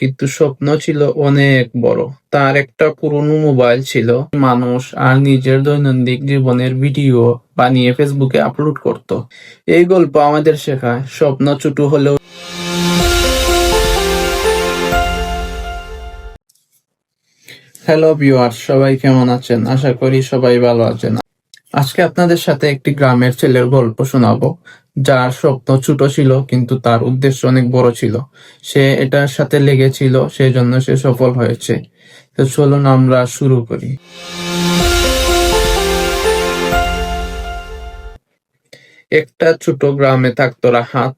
কিন্তু স্বপ্ন ছিল অনেক বড়। তার একটা পুরনো মোবাইল ছিল, মানুষ আর নিজের দৈনন্দিন জীবনের ভিডিও বানিয়ে ফেসবুকে আপলোড করত। এই গল্প আমাদের শেখায় স্বপ্ন ছোট হলেও। হ্যালো ভিউয়ার্স, সবাই কেমন আছেন? আশা করি সবাই ভালো আছেন। আজকে আপনাদের সাথে একটি গ্রামের ছেলের গল্প শোনাবো, যার স্বপ্ন ছোট ছিল কিন্তু তার উদ্দেশ্য অনেক বড় ছিল। সে এটার সাথে লেগেছিল, সেই জন্য সে সফল হয়েছে। তো চলুন আমরা শুরু করি। একটা ছোট গ্রামে থাকতো রাহাত।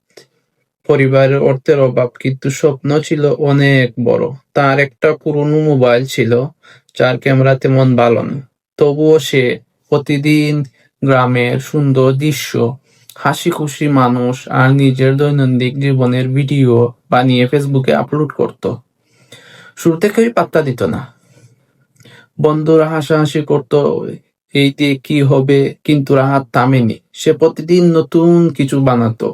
পরিবারের অর্থের অভাব, কিন্তু স্বপ্ন ছিল অনেক বড়। তার একটা পুরনো মোবাইল ছিল, যার ক্যামেরা তেমন ভালো না। তবুও সে প্রতিদিন গ্রামের সুন্দর দৃশ্য, হাসি খুশি মানুষ আর নিজের দৈনন্দিন জীবনের ভিডিও বানিয়ে ফেসবুকে আপলোড করত। শুরুতে কেউই পাত্তা দিত না। বন্ধুরা হাসাহাসি করতো, এই দিয়ে কি হবে, কিন্তু রাহাত থামেনি। সে প্রতিদিন নতুন কিছু বানাতো,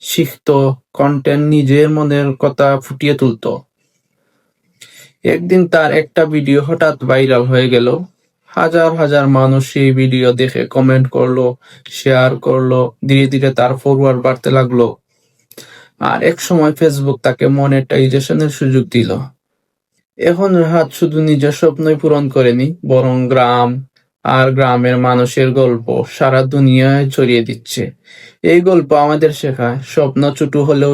শিখতো, কন্টেন্ট, নিজের মনের কথা ফুটিয়ে তুলতো। একদিন তার একটা ভিডিও হঠাৎ ভাইরাল হয়ে গেল। হাজার হাজার মানুষ সেই ভিডিও দেখে কমেন্ট করলো, শেয়ার করলো। ধীরে ধীরে তার ফলোয়ার বাড়তে লাগলো। আর এক সময় ফেসবুক তাকে মনেটাইজেশনের সুযোগ দিল। এখন রাহাত শুধু নিজের স্বপ্নই পূরণ করেনি, বরং গ্রাম আর গ্রামের মানুষের গল্প সারা দুনিয়ায় ছড়িয়ে দিচ্ছে। এই গল্প আমাদের শেখায় স্বপ্ন ছোট হলেও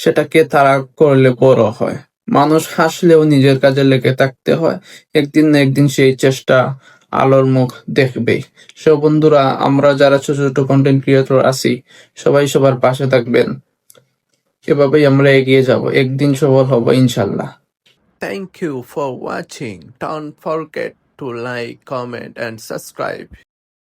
সেটাকে তাড়া করলে বড় হয়। মানুষ হাসলেও নিজের কাজে লেগে থাকতে হয়। একদিন না একদিন সেই চেষ্টা আলোর মুখ দেখবেই। সব বন্ধুরা, আমরা যারা ছোট ছোট কন্টেন্ট ক্রিয়েটর আছি, সবাই সবার পাশে থাকবেন। এভাবেই আমরা এগিয়ে যাব, একদিন সফল হব ইনশাল্লাহ। Thank you for watching. Don't forget to like, comment and subscribe.